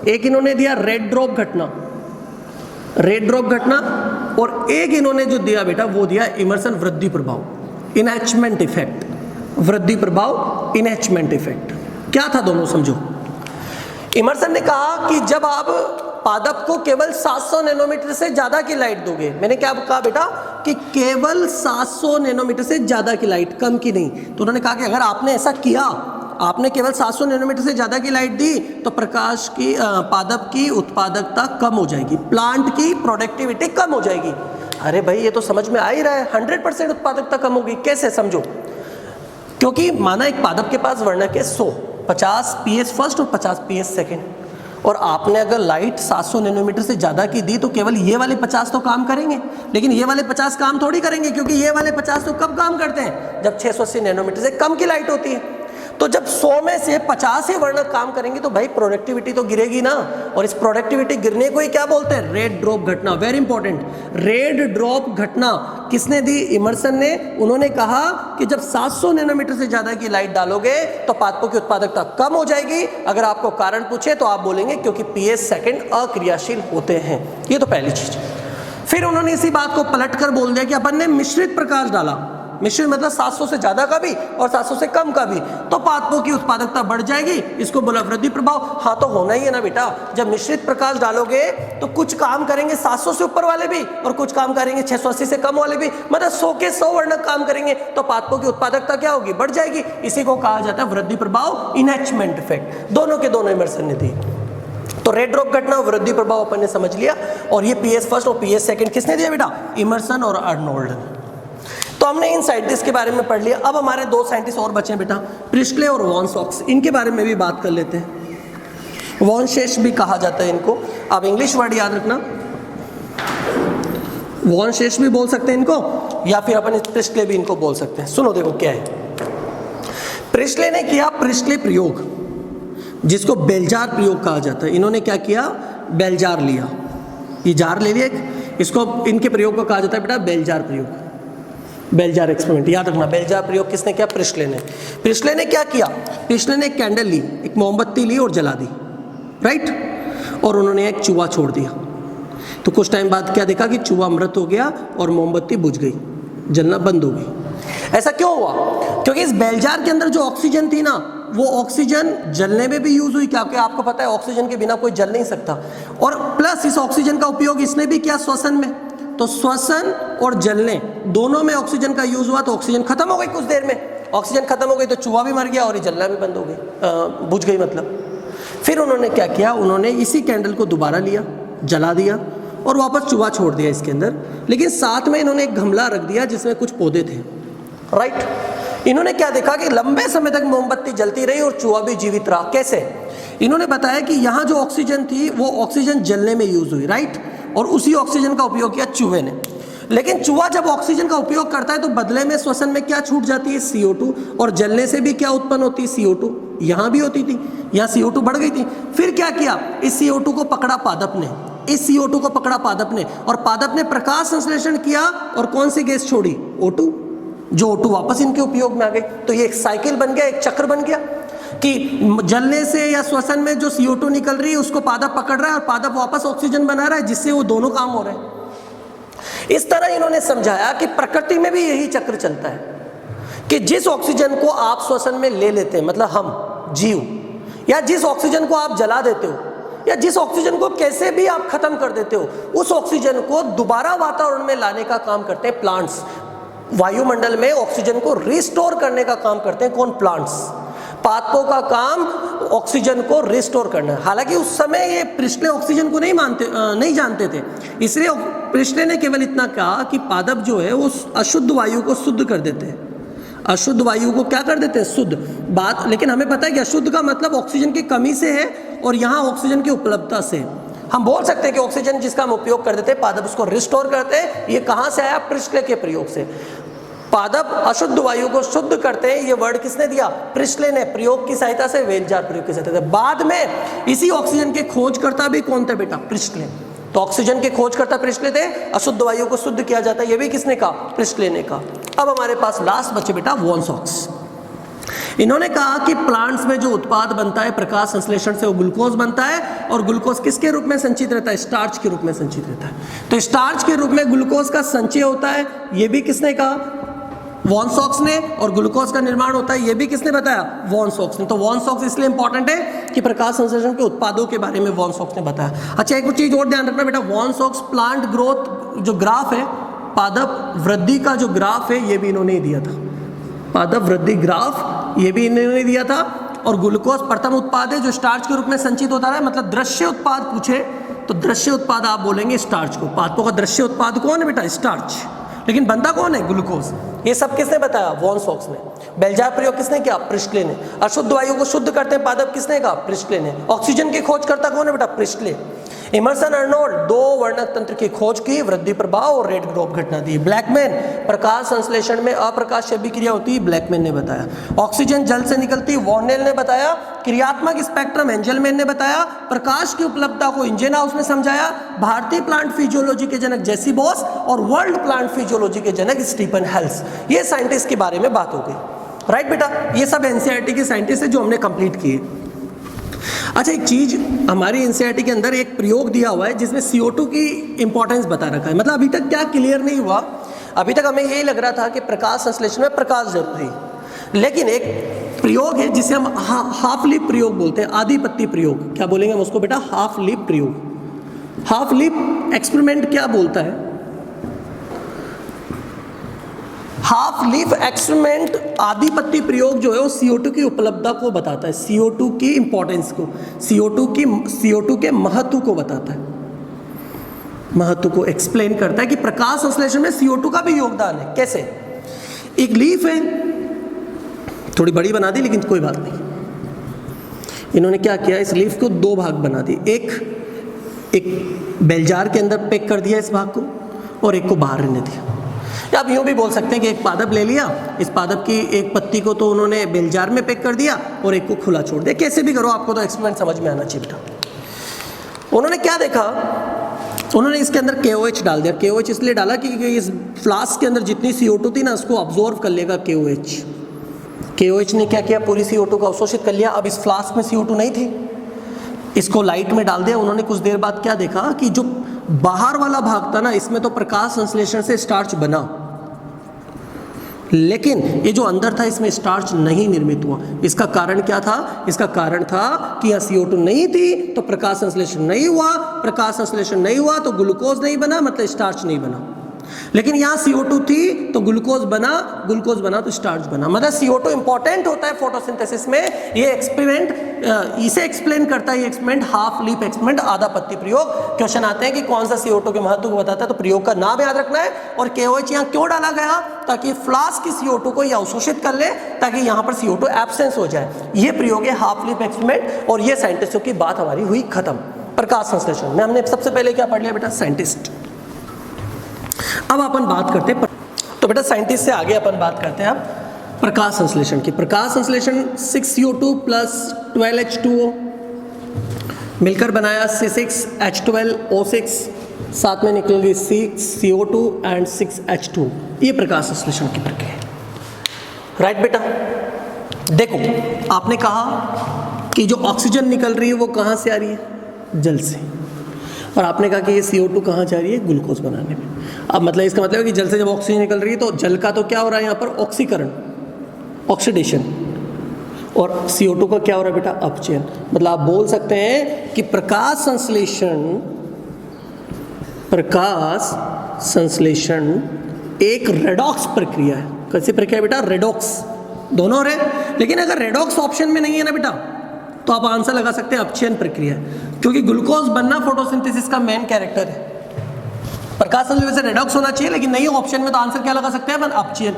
एक इन्होंने दिया रेड ड्रॉप घटना, रेड ड्रॉप घटना, और एक इन्होंने जो दिया बेटा वो दिया इमर्सन वृद्धि प्रभाव, इनएचमेंट इफेक्ट। वृद्धि प्रभाव, इनएचमेंट इफेक्ट क्या था दोनों समझो। इमर्सन ने कहा कि जब आप पादप को केवल 700 नैनोमीटर से ज्यादा की लाइट दोगे, मैंने क्या कहा बेटा कि केवल 700 नैनोमीटर से ज्यादा की लाइट, कम की नहीं। तो उन्होंने कहा कि अगर आपने ऐसा किया, आपने केवल 700 नैनोमीटर से ज़्यादा की लाइट दी तो प्रकाश की पादप की उत्पादकता कम हो जाएगी, प्लांट की प्रोडक्टिविटी कम हो जाएगी। अरे भाई ये तो समझ में आ ही रहा है, 100% उत्पादकता कम होगी। कैसे समझो? क्योंकि माना एक पादप के पास वर्णक है 100, 50 पीएस फर्स्ट और 50 पीएस सेकंड, और आपने अगर लाइट 700 नैनोमीटर से ज़्यादा की दी तो केवल ये वाले 50 तो काम करेंगे, लेकिन ये वाले 50 काम थोड़ी करेंगे, क्योंकि ये वाले 50 तो कब काम करते हैं? जब 680 नैनोमीटर से कम की लाइट होती है। तो जब 100 में से 50 ही वर्णक काम करेंगे तो भाई प्रोडक्टिविटी तो गिरेगी ना, और इस प्रोडक्टिविटी गिरने को ही क्या बोलते हैं? रेड ड्रॉप घटना। वेरी इंपॉर्टेंट, रेड ड्रॉप घटना किसने दी? इमर्सन ने। उन्होंने कहा कि जब 700 नैनोमीटर से ज्यादा की लाइट डालोगे तो पादपों की उत्पादकता कम हो जाएगी। अगर आपको कारण पूछे तो आप बोलेंगे क्योंकि पीएस सेकंड अक्रियाशील होते हैं। ये तो पहली चीज। फिर उन्होंने इसी बात को पलटकर बोल दिया कि अपन ने मिश्रित प्रकाश डाला, मिश्रित मतलब 700 से ज्यादा का भी और 700 से कम का भी, तो पादपों की उत्पादकता बढ़ जाएगी। इसको बोला वृद्धि प्रभाव। हाँ तो होना ही है ना बेटा, जब मिश्रित प्रकाश डालोगे तो कुछ काम करेंगे 700 से ऊपर वाले भी और कुछ काम करेंगे 680 से कम वाले भी, मतलब 100 के 100 वर्णक काम करेंगे तो पादपों की उत्पादकता क्या होगी? बढ़ जाएगी। इसी को कहा जाता है वृद्धि प्रभाव, इनएचमेंट इफेक्ट। दोनों के दोनों इमर्सन ने दी। तो रेड ड्रॉप घटना, वृद्धि प्रभाव अपन ने समझ लिया, और ये पीएस फर्स्ट और पीएस सेकंड किसने दिया बेटा? इमर्सन और अर्नोल्ड ने। तो हमने इन साइंटिस्ट के बारे में पढ़ लिया। अब हमारे दो साइंटिस्ट और बचे हैं बेटा, प्रिस्टले और वॉन सॉक्स। इनके बारे में भी बात कर लेते हैं। वॉन शेष भी कहा जाता है इनको, आप इंग्लिश वर्ड याद रखना। वॉन शेष भी बोल सकते हैं इनको, या फिर अपन प्रिस्टले भी इनको बोल सकते हैं। सुनो देखो क्या है। प्रिस्टले ने किया प्रिस्टले प्रयोग, जिसको बेलजार प्रयोग कहा जाता है। इन्होंने क्या किया? बेलजार लिया, ये जार ले लिया, इसको इनके प्रयोग को कहा जाता है बेटा बेलजार प्रयोग, बेलजार एक्सपेरिमेंट। याद रखना, बेलजार प्रयोग किसने किया? प्रिस्टले ने। प्रिस्टले ने क्या किया? प्रिस्टले ने एक कैंडल ली, एक मोमबत्ती ली और जला दी, राइट, और उन्होंने एक चूहा छोड़ दिया। तो कुछ टाइम बाद क्या देखा कि चूहा मृत हो गया और मोमबत्ती बुझ गई, जलना बंद हो गई। ऐसा क्यों हुआ? क्योंकि इस बेलजार के अंदर जो ऑक्सीजन थी ना, वो ऑक्सीजन जलने में भी यूज हुई, क्योंकि आपको पता है ऑक्सीजन के बिना कोई जल नहीं सकता, और प्लस इस ऑक्सीजन का उपयोग इसने भी किया श्वसन में। तो श्वसन और जलने दोनों में ऑक्सीजन का यूज हुआ, तो ऑक्सीजन खत्म हो गई कुछ देर में। ऑक्सीजन खत्म हो गई तो चूहा भी मर गया और ये जलना भी बंद हो गई, बुझ गई मतलब। फिर उन्होंने क्या किया, उन्होंने इसी कैंडल को दोबारा लिया, जला दिया और वापस चूहा छोड़ दिया इसके अंदर, लेकिन साथ में इन्होंने एक गमला रख दिया जिसमें कुछ पौधे थे, राइट। इन्होंने क्या देखा कि लंबे समय तक मोमबत्ती जलती रही और चूहा भी जीवित रहा। कैसे? इन्होंने बताया कि यहाँ जो ऑक्सीजन थी वो ऑक्सीजन जलने में यूज हुई, राइट, और उसी ऑक्सीजन का उपयोग किया चूहे ने। लेकिन चूहा जब ऑक्सीजन का उपयोग करता है तो बदले में श्वसन में क्या छूट जाती है, CO2, और जलने से भी क्या उत्पन्न होती है, CO2। यहाँ भी होती थी, यहाँ CO2 बढ़ गई थी। फिर क्या किया, इस CO2 को पकड़ा पादप ने, इस CO2 को पकड़ा पादप ने, और पादप ने प्रकाश संश्लेषण किया और कौन सी गैस छोड़ी, O2, जो O2 वापस इनके उपयोग में आ गई। तो ये एक साइकिल बन गया, एक चक्र बन गया कि जलने से या श्वसन में जो CO2 निकल रही है उसको पादप पकड़ रहा है और पादप वापस ऑक्सीजन बना रहा है, जिससे वो दोनों काम हो रहे हैं। इस तरह इन्होंने समझाया कि प्रकृति में भी यही चक्र चलता है कि जिस ऑक्सीजन को आप श्वसन में ले लेते हैं, मतलब हम जीव, या जिस ऑक्सीजन को आप जला देते हो, या जिस ऑक्सीजन को कैसे भी आप खत्म कर देते हो, उस ऑक्सीजन को दोबारा वातावरण में लाने का काम करते हैं प्लांट्स। वायुमंडल में ऑक्सीजन को रिस्टोर करने का काम करते हैं कौन, प्लांट्स। पादपों का काम ऑक्सीजन को रिस्टोर करना है। हालांकि उस समय ये प्रिस्टले ऑक्सीजन को नहीं जानते थे, इसलिए प्रिस्टले ने केवल इतना कहा कि पादप जो है वो अशुद्ध वायु को शुद्ध कर देते हैं, अशुद्ध वायु को क्या कर देते हैं, शुद्ध बात। लेकिन हमें पता है कि अशुद्ध का मतलब ऑक्सीजन की कमी से है और यहाँ ऑक्सीजन की उपलब्धता से। हम बोल सकते हैं कि ऑक्सीजन जिसका हम उपयोग कर देते हैं, पादप उसको रिस्टोर करते हैं। ये कहाँ से आया, प्रिस्टले के प्रयोग से। पादप अशुद्ध वायु को शुद्ध करते हैं, ये वर्ड किसने दिया, प्रिस्टले ने, प्रयोग की सहायता से, वेलजार प्रयोग की सहायता से। बाद में इसी ऑक्सीजन के खोजकर्ता भी कौन थे बेटा, प्रिस्टले। तो ऑक्सीजन के खोजकर्ता प्रिस्टले थे, अशुद्ध वायु को शुद्ध किया जाता है, ये भी किसने कहा, प्रिस्टले ने कहा। अब हमारे पास लास्ट बचे बेटा वॉन सॉक्स। इन्होंने कहा कि प्लांट्स में जो उत्पाद बनता है प्रकाश संश्लेषण से, वो ग्लूकोज बनता है, और ग्लूकोज किसके रूप में संचित रहता है, स्टार्च के रूप में संचित रहता है। तो स्टार्च के रूप में ग्लूकोज का संचय होता है, ये भी किसने कहा, वॉन सॉक्स ने। और ग्लूकोज का निर्माण होता है, ये भी किसने बताया, वॉन सॉक्स ने। तो वॉन सॉक्स इसलिए इंपॉर्टेंट है कि प्रकाश संश्लेषण के उत्पादों के बारे में वॉन सॉक्स ने बताया। अच्छा, एक चीज और ध्यान रखना बेटा, वॉन सॉक्स प्लांट ग्रोथ जो ग्राफ है, पादप वृद्धि का जो ग्राफ है, ये भी इन्होंने ही दिया था। पादप वृद्धि ग्राफ ये भी इन्होंने दिया था। और ग्लूकोज प्रथम उत्पाद है जो स्टार्च के रूप में संचित होता है। मतलब दृश्य उत्पाद पूछे तो दृश्य उत्पाद आप बोलेंगे स्टार्च को। पादपों का दृश्य उत्पाद कौन है बेटा, स्टार्च। लेकिन बनता कौन है, ग्लूकोज। ये सब किसने बताया, वॉन सॉक्स ने। बेलजार प्रयोग किसने किया, प्रिस्टले ने। अशुद्ध वायु को शुद्ध करते हैं पादप, किसने कहा, प्रिस्टले ने। ऑक्सीजन की खोज करता कौन है बेटा, प्रिस्टले। इमर्सन अर्नोल्ड दो वर्णक तंत्र की खोज की, वृद्धि प्रभाव और रेड ग्रोव घटना दी। ब्लैकमैन प्रकाश संश्लेषण में अप्रकाश्य अभिक्रिया होती है, ब्लैकमैन ने बताया। ऑक्सीजन जल से निकलती, वॉर्नेल ने बताया। क्रियात्मक स्पेक्ट्रम एंजलमैन ने बताया। प्रकाश की उपलब्धता को इंजेनहाउस ने समझाया। भारतीय प्लांट फिजियोलॉजी के जनक जेसी बॉस और वर्ल्ड प्लांट फिजियोलॉजी के जनक स्टीफन हेल्स, ये साइंटिस्ट के बारे में बात हो गई। राइट बेटा, ये सब एनसीईआरटी के साइंटिस्ट है जो हमने कंप्लीट किए। अच्छा, एक चीज हमारी एनसीईआरटी के अंदर एक प्रयोग दिया हुआ है जिसमें CO2 की इंपॉर्टेंस बता रखा है। मतलब अभी तक क्या क्लियर नहीं हुआ, अभी तक हमें यही लग रहा था कि प्रकाश संश्लेषण में प्रकाश जरूरी है। लेकिन एक प्रयोग है जिसे हम हाफ लीप प्रयोग बोलते हैं, आधिपत्य प्रयोग। क्या बोलेंगे हम उसको बेटा, हाफ लीप प्रयोग। हाफ लीप एक्सपेरिमेंट क्या बोलता है, हाफ लीफ एक्सपेरिमेंट आधिपत्य प्रयोग जो है वो CO2 की उपलब्धता को बताता है, CO2 की इंपॉर्टेंस को, CO2 के महत्व को बताता है, महत्व को एक्सप्लेन करता है कि प्रकाश संश्लेषण में CO2 का भी योगदान है। कैसे, एक लीफ है, थोड़ी बड़ी बना दी लेकिन कोई बात नहीं। इन्होंने क्या किया, इस लीफ को दो भाग बना दिए। एक बेलजार के अंदर पैक कर दिया इस भाग को, और एक को बाहर रहने दिया। आप यूँ भी बोल सकते हैं कि एक पादप ले लिया, इस पादप की एक पत्ती को तो उन्होंने बेलजार में पैक कर दिया और एक को खुला छोड़ दिया। कैसे भी करो, आपको तो एक्सपेरिमेंट समझ में आना चाहिए बेटा। उन्होंने क्या देखा, उन्होंने इसके अंदर KOH डाल दिया। KOH इसलिए डाला कि इस फ्लास्क के अंदर जितनी CO2 थी ना, उसको ऑब्जॉर्व कर लेगा KOH। KOH ने क्या किया, पूरी CO2 को अवशोषित कर लिया। अब इस फ्लास्क में CO2 नहीं थी, इसको लाइट में डाल दिया। उन्होंने कुछ देर बाद क्या देखा कि जो बाहर वाला भाग था ना, इसमें तो प्रकाश संश्लेषण से स्टार्च बना, लेकिन ये जो अंदर था इसमें स्टार्च नहीं निर्मित हुआ। इसका कारण क्या था? इसका कारण था कि यहाँ CO2 नहीं थी तो प्रकाश संश्लेषण नहीं हुआ, प्रकाश संश्लेषण नहीं हुआ तो ग्लूकोज नहीं बना, मतलब स्टार्च नहीं बना। लेकिन यहाँ CO2 थी तो ग्लूकोज बना तो स्टार्च बना। मतलब CO2 इंपॉर्टेंट होता है फोटोसिंथेसिस में। ये एक्सपेरिमेंट इसे एक्सप्लेन करता है, ये एक्सपेरिमेंट हाफ लीप एक्सपेरिमेंट, आधा पत्ती प्रयोग। क्वेश्चन आते हैं कि कौन सा CO2 के महत्व को बताता है, तो प्रयोग का नाम याद रखना है और KOH यहाँ क्यों डाला गया, ताकि फ्लास्क की CO2 को ये अवशोषित कर ले, ताकि यहाँ पर CO2 एब्सेंस हो जाए। ये प्रयोग है हाफ लीप एक्सपेरिमेंट और ये साइंटिस्टों की बात हमारी हुई खत्म। प्रकाश संश्लेषण में हमने सबसे पहले क्या पढ़ लिया बेटा? साइंटिस्ट। अब अपन बात करते हैं, तो बेटा साइंटिस्ट से आगे अपन बात करते हैं अब प्रकाश संश्लेषण की। प्रकाश संश्लेषण 6CO2 प्लस 12H2O मिलकर बनाया C6H12O6, साथ में निकलेगी 6CO2 एंड 6H2। ये प्रकाश संश्लेषण की प्रक्रिया है। राइट बेटा, देखो आपने कहा कि जो ऑक्सीजन निकल रही है वो कहाँ से आ रही है? जल से। और आपने कहा कि ये CO2 कहाँ जा रही है? ग्लूकोज बनाने में। अब मतलब इसका मतलब है कि जल से जब ऑक्सीजन निकल रही है तो जल का तो क्या हो रहा है यहाँ पर? ऑक्सीकरण, ऑक्सीडेशन। और CO2 का क्या हो रहा है बेटा? अपचयन। मतलब आप बोल सकते हैं कि प्रकाश संश्लेषण एक रेडॉक्स प्रक्रिया है। कैसी प्रक्रिया बेटा? रेडॉक्स। दोनों हो रहे, लेकिन अगर रेडॉक्स ऑप्शन में नहीं है ना बेटा, तो आप आंसर लगा सकते हैं अपचयन प्रक्रिया, क्योंकि ग्लूकोज बनना फोटोसिंथेसिस का मेन कैरेक्टर है। प्रकाश संश्लेषण से रेडॉक्स होना चाहिए, लेकिन नहीं ऑप्शन में, तो आंसर क्या लगा सकते हैं अपन? अपचयन।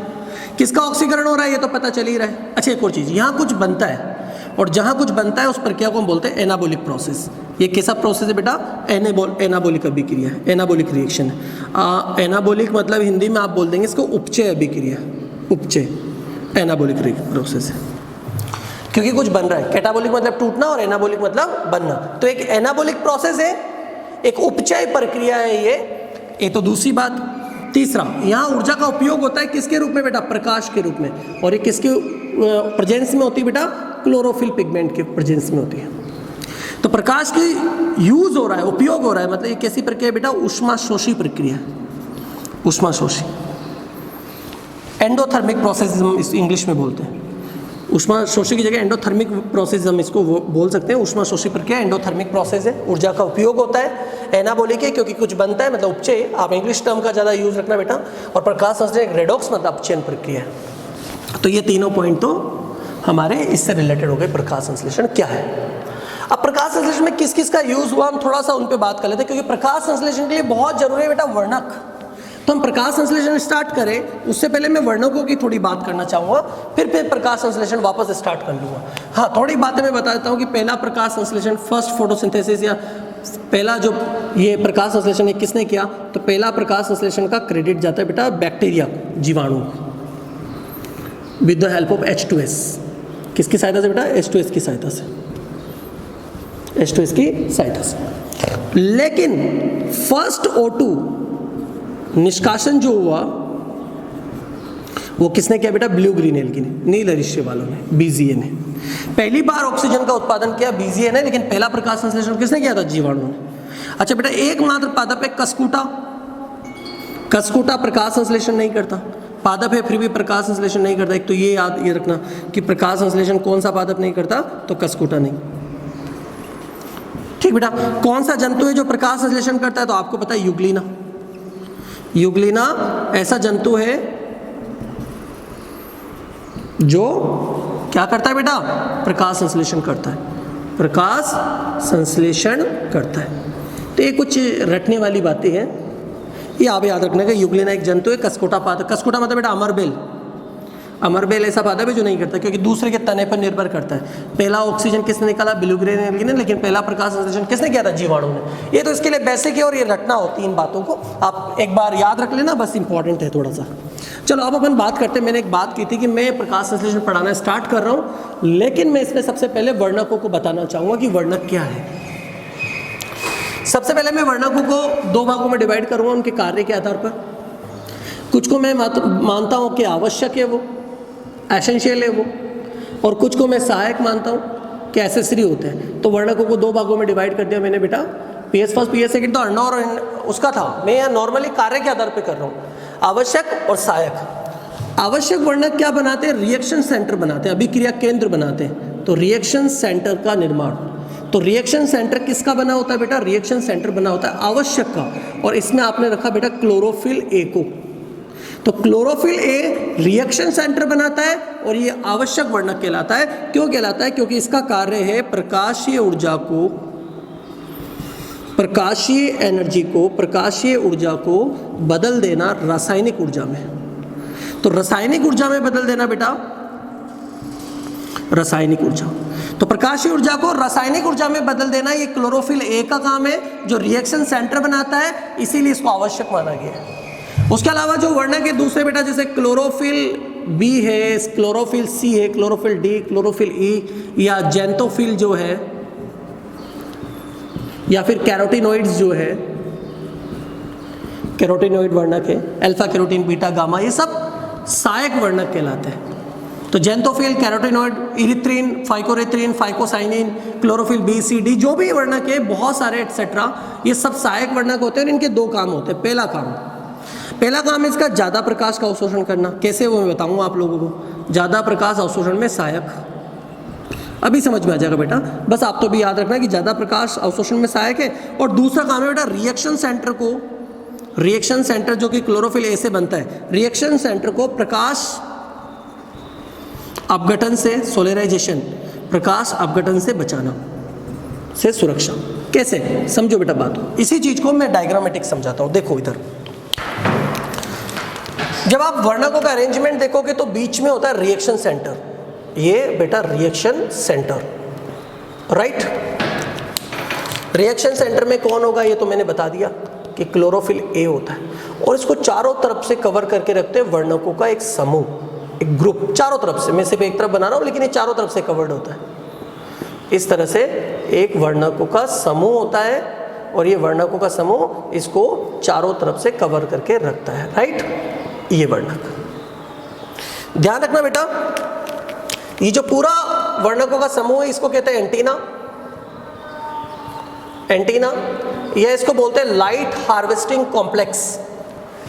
किसका ऑक्सीकरण हो रहा है ये तो पता चल ही रहा है। अच्छा, एक और चीज़, यहाँ कुछ बनता है और जहाँ कुछ बनता है उस प्रक्रिया को हम बोलते हैं एनाबोलिक प्रोसेस। ये कैसा प्रोसेस है बेटा? एनाबोलिक अभिक्रिया है, एनाबोलिक रिएक्शन है। एनाबोलिक मतलब हिंदी में आप बोल देंगे इसको उपचय अभिक्रिया, उपचय एनाबोलिक प्रोसेस है, क्योंकि कुछ बन रहा है। कैटाबोलिक मतलब टूटना और एनाबोलिक मतलब बनना। तो एक एनाबोलिक प्रोसेस है, एक उपचय प्रक्रिया है ये तो दूसरी बात। तीसरा, यहाँ ऊर्जा का उपयोग होता है किसके रूप में बेटा? प्रकाश के रूप में। और ये किसके प्रेजेंस में होती है बेटा? क्लोरोफिल पिगमेंट के प्रेजेंस में होती है। तो प्रकाश की यूज हो रहा है, उपयोग हो रहा है, मतलब ये कैसी प्रक्रिया है बेटा? ऊष्माशोषी प्रक्रिया, ऊष्माशोषी, एंडोथर्मिक प्रोसेस हम इस इंग्लिश में बोलते हैं। ऊष्माशोषी की जगह एंडोथर्मिक प्रोसेस हम इसको बोल सकते हैं। ऊष्माशोषी प्रक्रिया एंडोथर्मिक प्रोसेस है, ऊर्जा का उपयोग होता है। एनाबोलिक है क्योंकि कुछ बनता है, मतलब उपचय। आप इंग्लिश टर्म का ज़्यादा यूज रखना बेटा। और प्रकाश संश्लेषण रेडॉक्स मतलब अपचयन प्रक्रिया है। तो ये तीनों पॉइंट तो हमारे इससे रिलेटेड हो गए। प्रकाश संश्लेषण क्या है? अब प्रकाश संश्लेषण में किस किस का यूज हुआ, हम थोड़ा सा उन पर बात कर लेते हैं, क्योंकि प्रकाश संश्लेषण के लिए बहुत जरूरी है बेटा वर्णक। तो हम प्रकाश संश्लेषण स्टार्ट करें उससे पहले मैं वर्णकों की थोड़ी बात करना चाहूँगा, फिर प्रकाश संश्लेषण वापस स्टार्ट कर लूँगा। हाँ, थोड़ी बातें मैं बता देता हूँ कि पहला प्रकाश संश्लेषण, फर्स्ट फोटोसिंथेसिस, या पहला जो ये प्रकाश संश्लेषण है किसने किया? तो पहला प्रकाश संश्लेषण का क्रेडिट जाता है बेटा बैक्टीरिया, जीवाणु, with the help of H2S। किसकी सहायता से बेटा? H2S की सहायता से, H2S की सहायता से। लेकिन फर्स्ट O2 निष्कासन जो हुआ वो किसने किया बेटा? ब्लू ग्रीन एल्गी ने, नील अरिष्य वालों ने, BZA ने। पहली बार ऑक्सीजन का उत्पादन किया BZA ने, लेकिन पहला प्रकाश संश्लेषण किसने किया था? जीवाणु ने। अच्छा बेटा, एकमात्र पादप है कसकूटा। कसकूटा प्रकाश संश्लेषण नहीं करता, पादप है फिर भी प्रकाश संश्लेषण नहीं करता। एक तो ये याद ये रखना कि प्रकाश संश्लेषण कौन सा पादप नहीं करता? तो कसकूटा नहीं। ठीक बेटा, कौन सा जंतु है जो प्रकाश संश्लेषण करता है? तो आपको पता है युग्लिना। युग्लिना ऐसा जंतु है जो क्या करता है बेटा? प्रकाश संश्लेषण करता है, प्रकाश संश्लेषण करता है। तो ये कुछ रटने वाली बातें हैं, ये आप याद रखने का। युग्लिना एक जंतु है, कसकोटा पादप। कसकोटा मतलब बेटा अमरबेल। अमरबेल ऐसा पादप है जो नहीं करता, क्योंकि दूसरे के तने पर निर्भर करता है। पहला ऑक्सीजन किसने निकाला? ब्लू ग्रीन एल्गी ने, लेकिन पहला प्रकाश संश्लेषण किसने किया था? जीवाणु ने। ये तो इसके लिए बेसिक है और ये रटना होती है, इन बातों को आप एक बार याद रख लेना, बस इंपॉर्टेंट है थोड़ा सा। चलो अब अपन बात करते हैं। मैंने एक बात की थी कि मैं प्रकाश संश्लेषण पढ़ाना स्टार्ट कर रहा हूँ, लेकिन मैं इसमें सबसे पहले वर्णकों को बताना चाहूँगा कि वर्णक क्या है। सबसे पहले मैं वर्णकों को दो भागों में डिवाइड करूँगा उनके कार्य के आधार पर। कुछ को मैं मानता हूँ कि आवश्यक है, वो एसेंशियल है वो, और कुछ को मैं सहायक मानता हूँ कि एसेसरी होते हैं। तो वर्णकों को दो भागों में डिवाइड कर दिया मैंने बेटा। PS फर्स्ट PS सेकंड तो अंडा और उसका था, मैं यहाँ नॉर्मली कार्य के आधार पे कर रहा हूँ, आवश्यक और सहायक। आवश्यक वर्णक क्या बनाते हैं? रिएक्शन सेंटर बनाते हैं, अभिक्रिया केंद्र बनाते हैं। तो रिएक्शन सेंटर का निर्माण, तो रिएक्शन सेंटर किसका बना होता है बेटा? रिएक्शन सेंटर बना होता है आवश्यक का, और इसमें आपने रखा बेटा क्लोरोफिल ए को। तो क्लोरोफिल ए रिएक्शन सेंटर बनाता है और ये आवश्यक वर्णक कहलाता है। क्यों कहलाता है? क्योंकि इसका कार्य है प्रकाशीय ऊर्जा को, प्रकाशीय एनर्जी को, प्रकाशीय ऊर्जा को बदल देना रासायनिक ऊर्जा में। तो रासायनिक ऊर्जा में बदल देना बेटा, रासायनिक ऊर्जा, तो प्रकाशीय ऊर्जा को रासायनिक ऊर्जा में बदल देना ये क्लोरोफिल ए का काम है, जो रिएक्शन सेंटर बनाता है, इसीलिए इसको आवश्यक माना गया है। उसके अलावा जो वर्णक है दूसरे बेटा, जैसे क्लोरोफिल बी है, क्लोरोफिल सी है, क्लोरोफिल डी, क्लोरोफिल ई, या जेंथोफिल जो है, या फिर कैरोटिनॉइड्स जो है, कैरोटिनॉइड वर्णक है, अल्फा कैरोटीन, बीटा, गामा, ये सब सहायक वर्णक कहलाते हैं। तो xanthophyll, carotenoid, erythrin, phycoerythrin, phycocyanin, chlorophyll B, C, D, जो भी वर्णक है बहुत सारे एटसेट्रा, ये सब सहायक वर्णक होते हैं और इनके दो काम होते हैं। पहला काम है इसका ज़्यादा प्रकाश का अवशोषण करना। कैसे वो मैं बताऊंगा आप लोगों को। ज़्यादा प्रकाश अवशोषण में सहायक, अभी समझ में आ जाएगा बेटा, बस आप तो भी याद रखना कि ज़्यादा प्रकाश अवशोषण में सहायक है। और दूसरा काम है बेटा रिएक्शन सेंटर को, रिएक्शन सेंटर जो कि क्लोरोफिल ए से बनता है, रिएक्शन सेंटर को प्रकाश अपघटन से, सोलराइजेशन, प्रकाश अपघटन से बचाना, से सुरक्षा। कैसे? समझो बेटा बात। इसी चीज को मैं डायग्रामेटिक समझाता हूं। देखो इधर, जब आप वर्णकों का अरेंजमेंट देखोगे तो बीच में होता है रिएक्शन सेंटर, ये बेटा reaction centre, right. Reaction centre में कौन होगा ये तो मैंने बता दिया कि क्लोरोफिल ए होता है, और इसको चारों तरफ से कवर करके रखते हैं वर्णकों का एक समूह, एक ग्रुप, चारों तरफ से। मैं सिर्फ एक तरफ बना रहा हूं लेकिन ये चारों तरफ से कवर्ड होता है। इस तरह से एक वर्णकों का समूह होता है और ये वर्णकों का समूह इसको चारों तरफ से कवर करके रखता है, राइट। ये वर्णक ध्यान रखना बेटा, ये जो पूरा वर्णकों का समूह है इसको कहते हैं एंटीना, एंटीना, या इसको बोलते हैं light harvesting complex,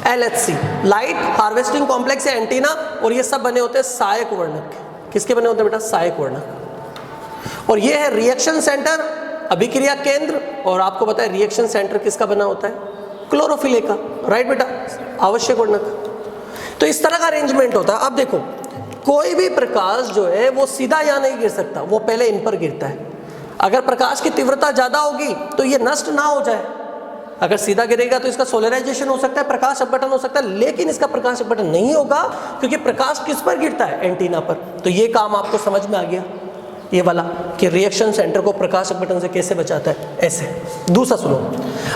LHC, light harvesting complex या एंटीना। और ये सब बने होते हैं सहायक वर्णक। किसके बने होते हैं बेटा? सहायक वर्णक। और ये है रिएक्शन सेंटर, अभिक्रिया केंद्र, और आपको पता है रिएक्शन सेंटर किसका बना होता है? क्लोरोफिल ए का, राइट बेटा, आवश्यक वर्णक। तो इस तरह का अरेंजमेंट होता है। अब देखो, कोई भी प्रकाश जो है वो सीधा यहाँ नहीं गिर सकता, वो पहले इन पर गिरता है। अगर प्रकाश की तीव्रता ज्यादा होगी तो ये नष्ट ना हो जाए। अगर सीधा गिरेगा तो इसका सोलराइजेशन हो सकता है, प्रकाश अपघटन हो सकता है, लेकिन इसका प्रकाश अपघटन नहीं होगा क्योंकि प्रकाश किस पर गिरता है? एंटीना पर। तो ये काम आपको समझ में आ गया, ये वाला, कि रिएक्शन सेंटर को प्रकाश अपघटन से कैसे बचाता है, ऐसे। दूसरा सुनो,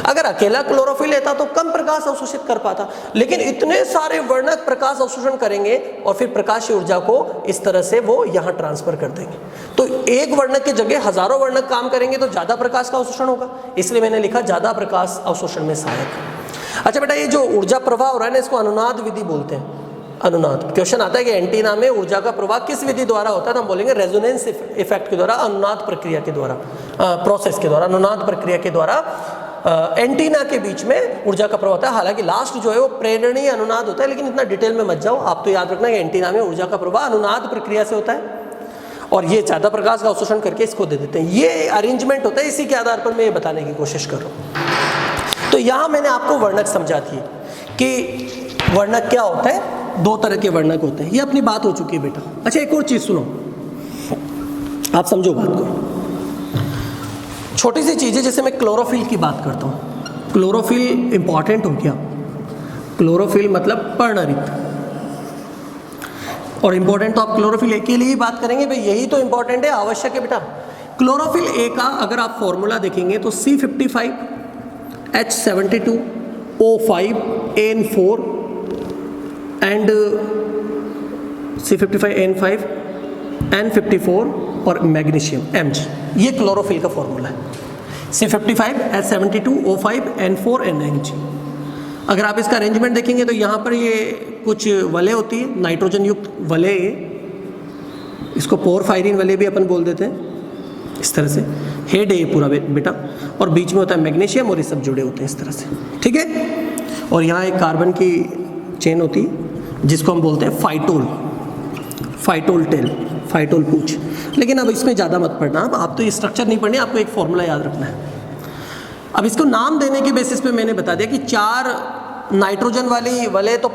अगर अकेला क्लोरोफिल लेता तो कम प्रकाश अवशोषित कर पाता, लेकिन इतने सारे वर्णक प्रकाश अवशोषण करेंगे और फिर प्रकाशीय ऊर्जा को इस तरह से वो यहाँ ट्रांसफर कर देंगे। तो एक वर्णक की जगह हजारों वर्णक काम करेंगे तो ज्यादा प्रकाश का अवशोषण होगा, इसलिए मैंने लिखा ज्यादा प्रकाश अवशोषण में सहायक। अच्छा बेटा, ये जो ऊर्जा प्रवाह हो रहा है ना, इसको अनुनाद विधि बोलते हैं। अनुनाद, क्वेश्चन आता है कि एंटीना में ऊर्जा का प्रवाह किस विधि द्वारा होता है, तो हम बोलेंगे रेजोनेंस इफेक्ट के द्वारा, अनुनाद प्रक्रिया के द्वारा, प्रोसेस के द्वारा, अनुनाद प्रक्रिया के द्वारा एंटीना के बीच में ऊर्जा का प्रवाह होता है। हालांकि लास्ट जो है वो प्रेरणीय अनुनाद होता है, लेकिन इतना डिटेल में मत जाओ, आप तो याद रखना कि एंटीना में ऊर्जा का प्रवाह अनुनाद प्रक्रिया से होता है और ये ज्यादा प्रकाश का अवशोषण करके इसको दे देते हैं। ये अरेंजमेंट होता है, इसी के आधार पर मैं ये बताने की कोशिश कर रहा हूँ। तो यहाँ मैंने आपको वर्णक समझा दिए कि वर्णक क्या होता है, दो तरह के वर्णक होते हैं। ये अपनी बात हो चुकी है बेटा। अच्छा, एक और चीज सुनो, आप समझो बात को। छोटी सी चीज है, जैसे मैं क्लोरोफिल की बात करता हूँ। क्लोरोफिल इंपॉर्टेंट हो गया। क्लोरोफिल मतलब पर्णरित, और इंपॉर्टेंट तो आप क्लोरोफिल ए के लिए ही बात करेंगे भाई, यही तो इंपॉर्टेंट है, आवश्यक है बेटा। क्लोरोफिल ए का अगर आप फॉर्मूला देखेंगे तो C55 H72 O5 N4 and C55 N5 N54 और मैग्नीशियम Mg, ये क्लोरोफिल का फॉर्मूला है। C55 H72 O5 N4 Mg। अगर आप इसका अरेंजमेंट देखेंगे तो यहाँ पर ये कुछ वलय होती है, नाइट्रोजन युक्त वलय, इसको पोरफायरिन वलय भी अपन बोल देते हैं। इस तरह से हेड है ये पूरा बेटा, और बीच में होता है मैग्नीशियम और ये सब जुड़े होते हैं इस तरह से, ठीक है। और यहाँ एक कार्बन की चेन होती है जिसको हम बोलते हैं फाइटोल टेल, फाइटोल पूंछ। लेकिन अब इसमें ज़्यादा मत पढ़ना, अब आप तो ये स्ट्रक्चर नहीं पढ़नी, आपको एक फॉर्मूला याद रखना है। अब इसको नाम देने के बेसिस पे मैंने बता दिया कि 4 नाइट्रोजन वाले तो